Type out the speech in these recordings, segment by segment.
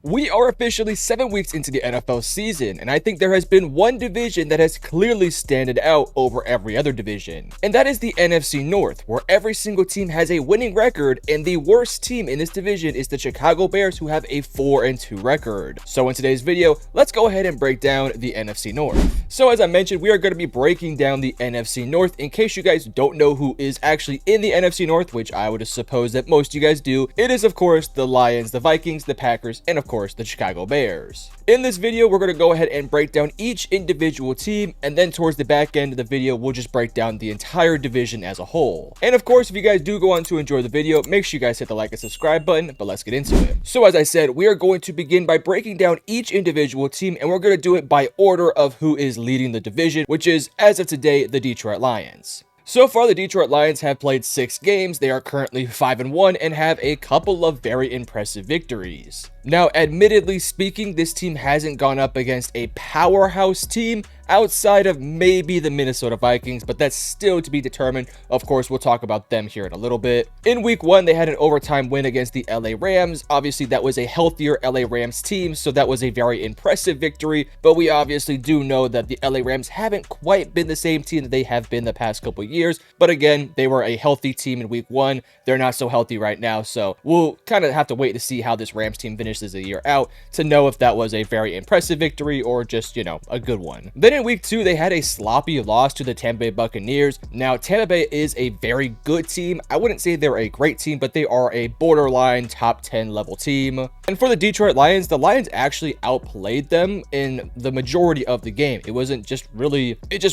We are officially 7 weeks into the NFL season, and I think there has been one division that has clearly standed out over every other division, and that is the NFC North, where every single team has a winning record, and the worst team in this division is the Chicago Bears, who have a 4-2 record. So in today's video, let's go ahead and break down the NFC North. So as I mentioned, we are going to be breaking down the NFC North. In case you guys don't know who is actually in the NFC North, which I would suppose that most of you guys do, it is of course the Lions, the Vikings, the Packers, and of course the Chicago Bears. In this video, we're going to go ahead and break down each individual team, and then towards the back end of the video, we'll just break down the entire division as a whole. And of course, if you guys do go on to enjoy the video, make sure you guys hit the like and subscribe button, but let's get into it. So as I said, we are going to begin by breaking down each individual team, and we're going to do it by order of who is leading the division, which is, as of today, the Detroit Lions. So far, the Detroit Lions have played 6 games. They are currently 5-1 and have a couple of very impressive victories. Now, admittedly speaking, this team hasn't gone up against a powerhouse team outside of maybe the Minnesota Vikings, but that's still to be determined. Of course, we'll talk about them here in a little bit. In week 1, they had an overtime win against the LA Rams. Obviously, that was a healthier LA Rams team, so that was a very impressive victory, but we obviously do know that the LA Rams haven't quite been the same team that they have been the past couple years, but again, they were a healthy team in week 1. They're not so healthy right now, so we'll kind of have to wait to see how this Rams team finishes a year out to know if that was a very impressive victory or just, you know, a good one. Then in week 2, they had a sloppy loss to the Tampa Bay Buccaneers. Now, Tampa Bay is a very good team. I wouldn't say they're a great team, but they are a borderline top 10 level team. And for the Detroit Lions, the Lions actually outplayed them in the majority of the game. It just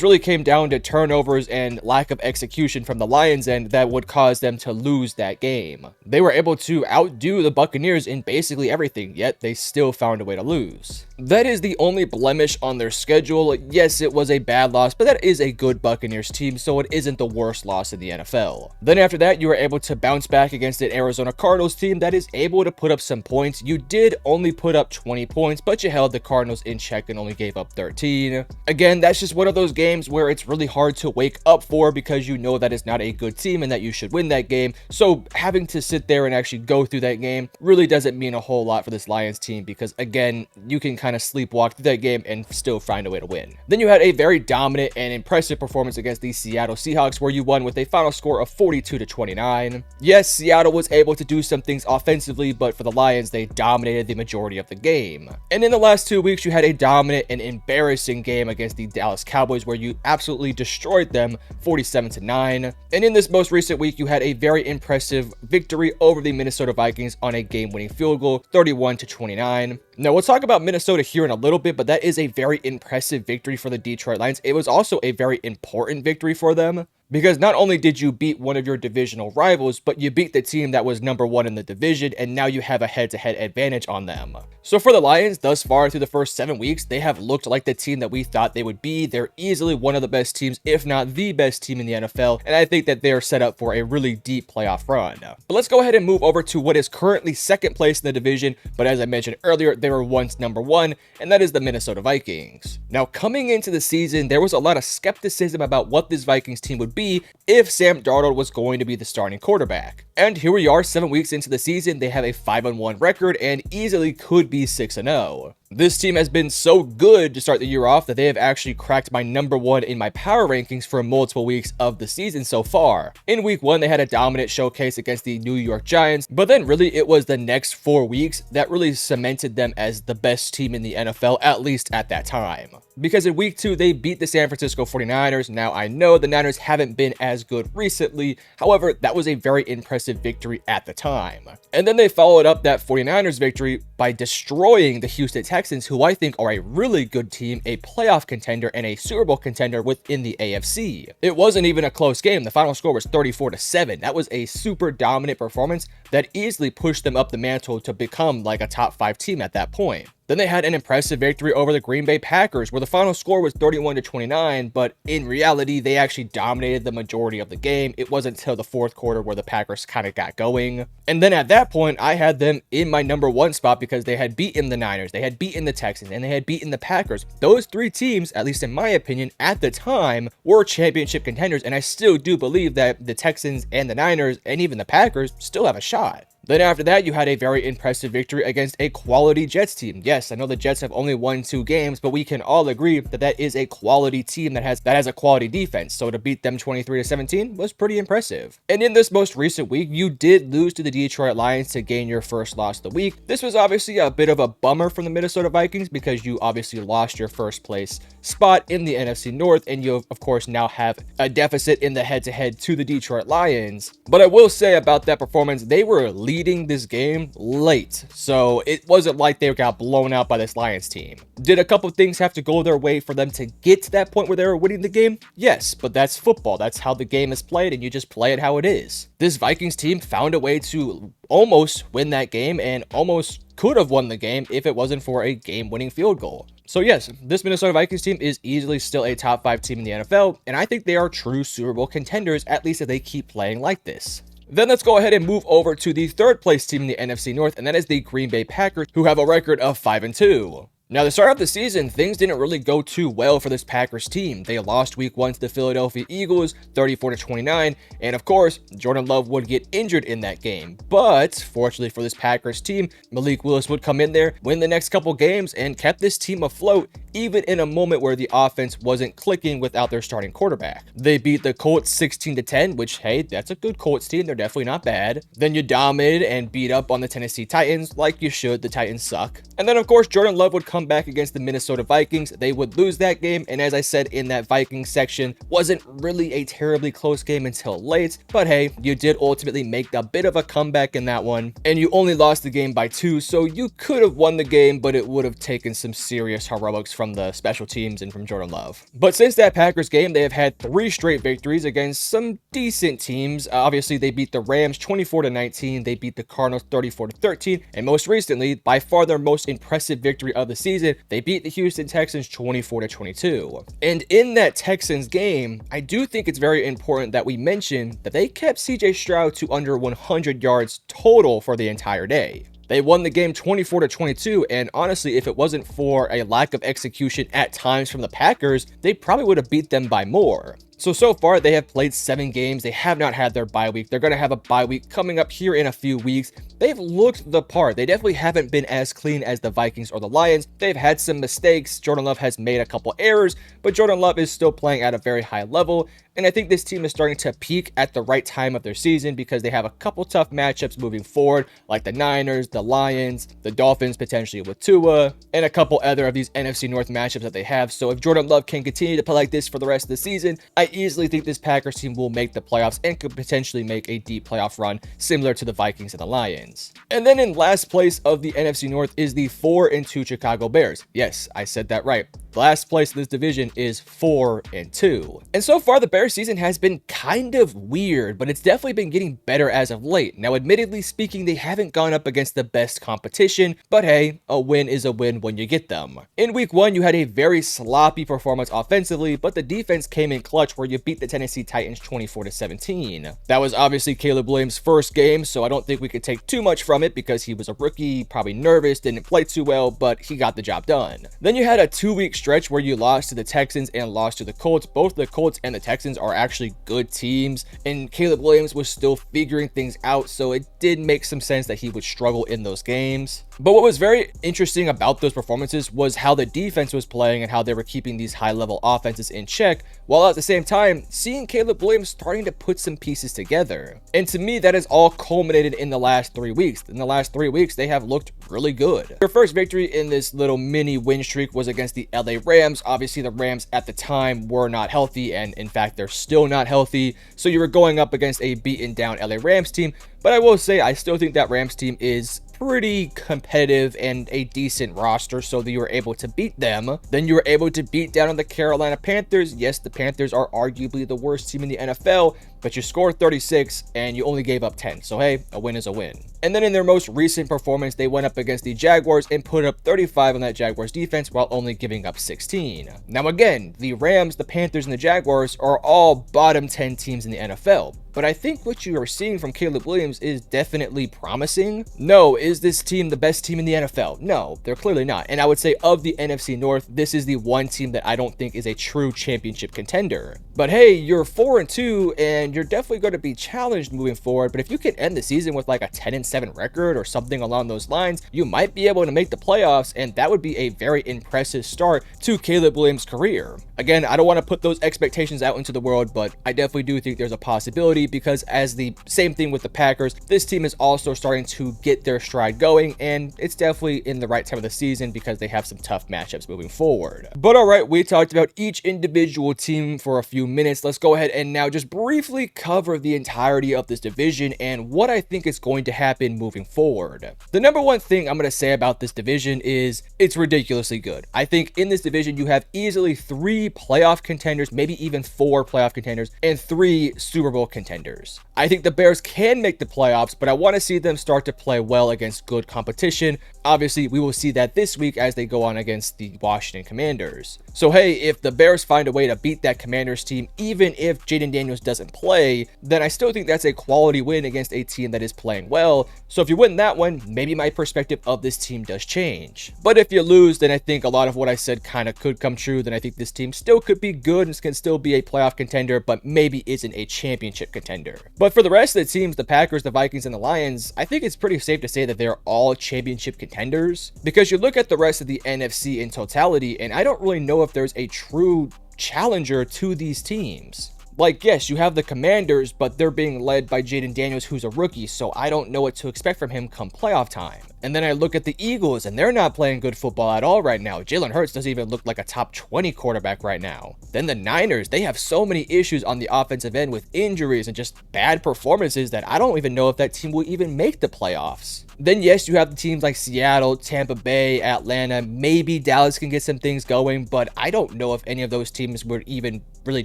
really came down to turnovers and lack of execution from the Lions end that would cause them to lose that game. They were able to outdo the Buccaneers in basically everything, yet they still found a way to lose. That is the only blemish on their schedule. Yes, it was a bad loss, but that is a good Buccaneers team, so it isn't the worst loss in the NFL. Then after that, you were able to bounce back against an Arizona Cardinals team that is able to put up some points. You did only put up 20 points, but you held the Cardinals in check and only gave up 13. Again, that's just one of those games where it's really hard to wake up for because you know that it's not a good team and that you should win that game. So having to sit there and actually go through that game really doesn't mean a whole lot for this Lions team because, again, you can kind of sleepwalk through that game and still find a way to win. Then you had a very dominant and impressive performance against the Seattle Seahawks, where you won with a final score of 42-29. Yes, Seattle was able to do some things offensively, but for the Lions, they dominated the majority of the game. And in the last 2 weeks, you had a dominant and embarrassing game against the Dallas Cowboys, where you absolutely destroyed them 47-9. And in this most recent week, you had a very impressive victory over the Minnesota Vikings on a game-winning field goal, 31-29. Now, we'll talk about Minnesota here in a little bit, but that is a very impressive victory for the Detroit Lions. It was also a very important victory for them, because not only did you beat one of your divisional rivals, but you beat the team that was number 1 in the division, and now you have a head-to-head advantage on them. So for the Lions, thus far through the first 7 weeks, they have looked like the team that we thought they would be. They're easily one of the best teams, if not the best team in the NFL, and I think that they're set up for a really deep playoff run. But let's go ahead and move over to what is currently second place in the division, but as I mentioned earlier, they were once number 1, and that is the Minnesota Vikings. Now, coming into the season, there was a lot of skepticism about what this Vikings team would be if Sam Darnold was going to be the starting quarterback. And here we are 7 weeks into the season. They have a 5-1 record and easily could be 6-0. This team has been so good to start the year off that they have actually cracked my number 1 in my power rankings for multiple weeks of the season so far. In week 1, they had a dominant showcase against the New York Giants, but then really it was the next 4 weeks that really cemented them as the best team in the NFL, at least at that time. Because in week 2, they beat the San Francisco 49ers. Now, I know the Niners haven't been as good recently. However, that was a very impressive victory at the time. And then they followed up that 49ers victory by destroying the Houston Texans, who I think are a really good team, a playoff contender, and a Super Bowl contender within the AFC. It wasn't even a close game. The final score was 34-7. That was a super dominant performance that easily pushed them up the mantle to become like a top 5 team at that point. Then they had an impressive victory over the Green Bay Packers, where the final score was 31-29, but in reality, they actually dominated the majority of the game. It wasn't until the 4th quarter where the Packers kind of got going. And then at that point, I had them in my number 1 spot because they had beaten the Niners, they had beaten the Texans, and they had beaten the Packers. Those 3 teams, at least in my opinion, at the time, were championship contenders, and I still do believe that the Texans and the Niners and even the Packers still have a shot. Then after that, you had a very impressive victory against a quality Jets team. Yes, I know the Jets have only won 2 games, but we can all agree that that is a quality team that has a quality defense. So to beat them 23-17 was pretty impressive. And in this most recent week, you did lose to the Detroit Lions to gain your first loss of the week. This was obviously a bit of a bummer from the Minnesota Vikings because you obviously lost your first place spot in the NFC North, and you of course now have a deficit in the head-to-head to the Detroit Lions. But I will say about that performance, they were leading this game late, so it wasn't like they got blown out by this Lions team. Did a couple things have to go their way for them to get to that point where they were winning the game? Yes, but that's football. That's how the game is played, and you just play it how it is. This Vikings team found a way to almost win that game and almost could have won the game if it wasn't for a game-winning field goal. So yes, this Minnesota Vikings team is easily still a top 5 team in the NFL, and I think they are true Super Bowl contenders, at least if they keep playing like this. Then let's go ahead and move over to the 3rd place team in the NFC North, and that is the Green Bay Packers, who have a record of 5-2. Now, to start off the season, things didn't really go too well for this Packers team. They lost week 1 to the Philadelphia Eagles, 34-29, and of course, Jordan Love would get injured in that game. But fortunately for this Packers team, Malik Willis would come in there, win the next couple games, and kept this team afloat, even in a moment where the offense wasn't clicking without their starting quarterback. They beat the Colts 16-10, which, hey, that's a good Colts team. They're definitely not bad. Then you dominated and beat up on the Tennessee Titans, like you should. The Titans suck. And then, of course, Jordan Love would come back against the Minnesota Vikings. They would lose that game, and as I said in that Vikings section, wasn't really a terribly close game until late, but hey, you did ultimately make a bit of a comeback in that one, and you only lost the game by 2, so you could have won the game, but it would have taken some serious heroics from the special teams and from Jordan Love. But since that Packers game, they have had 3 straight victories against some decent teams. Obviously, they beat the Rams 24-19, they beat the Cardinals 34-13, and most recently, by far their most impressive victory of the season, they beat the Houston Texans 24-22. And in that Texans game, I do think it's very important that we mention that they kept CJ Stroud to under 100 yards total for the entire day. They won the game 24-22, and honestly, if it wasn't for a lack of execution at times from the Packers, they probably would have beat them by more. So far, they have played 7 games. They have not had their bye week. They're going to have a bye week coming up here in a few weeks. They've looked the part. They definitely haven't been as clean as the Vikings or the Lions. They've had some mistakes. Jordan Love has made a couple errors, but Jordan Love is still playing at a very high level. And I think this team is starting to peak at the right time of their season because they have a couple tough matchups moving forward, like the Niners, the Lions, the Dolphins potentially with Tua, and a couple other of these NFC North matchups that they have. So if Jordan Love can continue to play like this for the rest of the season, I easily think this Packers team will make the playoffs and could potentially make a deep playoff run similar to the Vikings and the Lions. And then in last place of the NFC North is the 4-2 Chicago Bears. Yes, I said that right. Last place in this division is 4-2. And so far, the Bears season has been kind of weird, but it's definitely been getting better as of late. Now, admittedly speaking, they haven't gone up against the best competition, but hey, a win is a win when you get them. In week 1, you had a very sloppy performance offensively, but the defense came in clutch where you beat the Tennessee Titans 24-17. That was obviously Caleb Williams' first game, so I don't think we could take too much from it because he was a rookie, probably nervous, didn't play too well, but he got the job done. Then you had a 2-week stretch where you lost to the Texans and lost to the Colts. Both the Colts and the Texans are actually good teams, and Caleb Williams was still figuring things out, so it did make some sense that he would struggle in those games. But what was very interesting about those performances was how the defense was playing and how they were keeping these high-level offenses in check, while at the same time, seeing Caleb Williams starting to put some pieces together. And to me, that has all culminated in the last 3 weeks. In the last 3 weeks, they have looked really good. Their first victory in this little mini win streak was against the LA Rams. Obviously, the Rams at the time were not healthy, and in fact, they're still not healthy. So you were going up against a beaten down LA Rams team. But I will say, I still think that Rams team is pretty competitive and a decent roster, so that you were able to beat them. Then you were able to beat down on the Carolina Panthers. Yes, the Panthers are arguably the worst team in the NFL, but you scored 36 and you only gave up 10. So hey, a win is a win. And then in their most recent performance, they went up against the Jaguars and put up 35 on that Jaguars defense while only giving up 16. Now again, the Rams, the Panthers, and the Jaguars are all bottom 10 teams in the NFL. But I think what you are seeing from Caleb Williams is definitely promising. No, is this team the best team in the NFL? No, they're clearly not. And I would say of the NFC North, this is the one team that I don't think is a true championship contender. But hey, you're 4-2 and you're definitely going to be challenged moving forward. But if you can end the season with like a 10-7 record or something along those lines, you might be able to make the playoffs, and that would be a very impressive start to Caleb Williams' career. Again, I don't want to put those expectations out into the world, but I definitely do think there's a possibility, because as the same thing with the Packers, this team is also starting to get their stride going, and it's definitely in the right time of the season because they have some tough matchups moving forward. But all right, we talked about each individual team for a few minutes. Let's go ahead and now just briefly cover the entirety of this division and what I think is going to happen moving forward. The number one thing I'm going to say about this division is it's ridiculously good. I think in this division you have easily 3 playoff contenders, maybe even 4 playoff contenders, and 3 Super Bowl contenders. I think the Bears can make the playoffs, but I want to see them start to play well against good competition. Obviously, we will see that this week as they go on against the Washington Commanders. So hey, if the Bears find a way to beat that Commanders team, even if Jaden Daniels doesn't play, then I still think that's a quality win against a team that is playing well. So if you win that one, maybe my perspective of this team does change. But if you lose, then I think a lot of what I said kind of could come true. Then I think this team still could be good and can still be a playoff contender, but maybe isn't a championship contender. But for the rest of the teams, the Packers, the Vikings, and the Lions, I think it's pretty safe to say that they're all championship contenders, because you look at the rest of the NFC in totality, and I don't really know if there's a true challenger to these teams. Like, yes, you have the Commanders, but they're being led by Jaden Daniels, who's a rookie, so I don't know what to expect from him come playoff time. And then I look at the Eagles, and they're not playing good football at all right now. Jalen Hurts doesn't even look like a top 20 quarterback right now. Then the Niners, they have so many issues on the offensive end with injuries and just bad performances that I don't even know if that team will even make the playoffs. Then yes, you have the teams like Seattle, Tampa Bay, Atlanta, maybe Dallas can get some things going, but I don't know if any of those teams would even really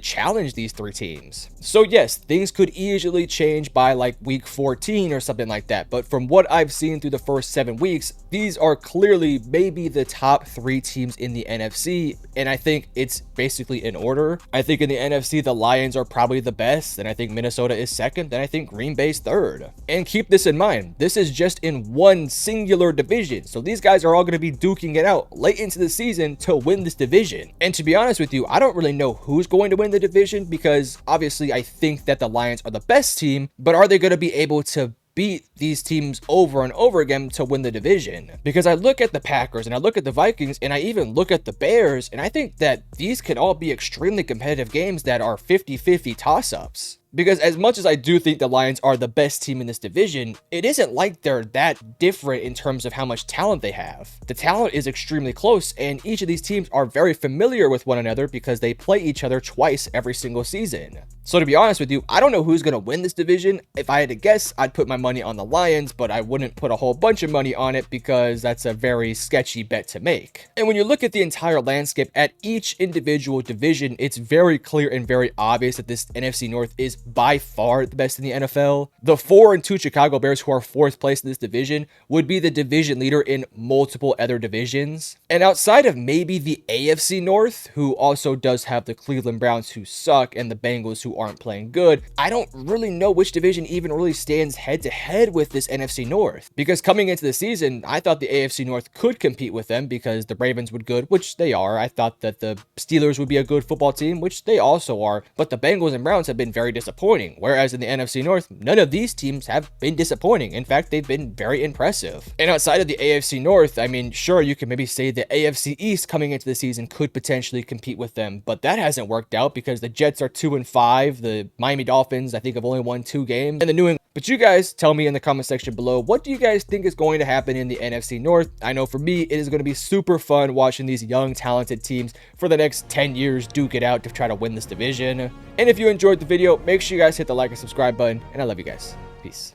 challenge these 3 teams. So yes, things could easily change by like week 14 or something like that, but from what I've seen through the first 7 weeks, these are clearly maybe the top 3 teams in the NFC, and I think it's basically in order. I think in the NFC, the Lions are probably the best, and I think Minnesota is second, then I think Green Bay's third. And keep this in mind, this is just in one singular division, so these guys are all going to be duking it out late into the season to win this division. And to be honest with you, I don't really know who's going to win the division, because obviously I think that the Lions are the best team, but are they going to be able to beat these teams over and over again to win the division? Because I look at the Packers and I look at the Vikings and I even look at the Bears, and I think that these could all be extremely competitive games that are 50-50 toss-ups. Because as much as I do think the Lions are the best team in this division, it isn't like they're that different in terms of how much talent they have. The talent is extremely close, and each of these teams are very familiar with one another because they play each other twice every single season. So to be honest with you, I don't know who's going to win this division. If I had to guess, I'd put my money on the Lions, but I wouldn't put a whole bunch of money on it because that's a very sketchy bet to make. And when you look at the entire landscape at each individual division, it's very clear and very obvious that this NFC North is by far the best in the NFL. The 4-2 Chicago Bears, who are 4th place in this division, would be the division leader in multiple other divisions. And outside of maybe the AFC North, who also does have the Cleveland Browns, who suck, and the Bengals, who aren't playing good, I don't really know which division even really stands head to head with this NFC North. Because coming into the season, I thought the AFC North could compete with them because the Ravens would good, which they are. I thought that the Steelers would be a good football team, which they also are. But the Bengals and Browns have been very disappointing. Whereas in the NFC North, none of these teams have been disappointing. In fact, they've been very impressive. And outside of the AFC North, I mean, sure, you can maybe say the AFC East coming into the season could potentially compete with them, but that hasn't worked out because the Jets are 2-5. The Miami Dolphins, I think, have only won 2 games. And the New England. But you guys tell me in the comment section below, what do you guys think is going to happen in the NFC North? I know for me, it is going to be super fun watching these young, talented teams for the next 10 years duke it out to try to win this division. And if you enjoyed the video, make sure you guys hit the like and subscribe button, and I love you guys. Peace.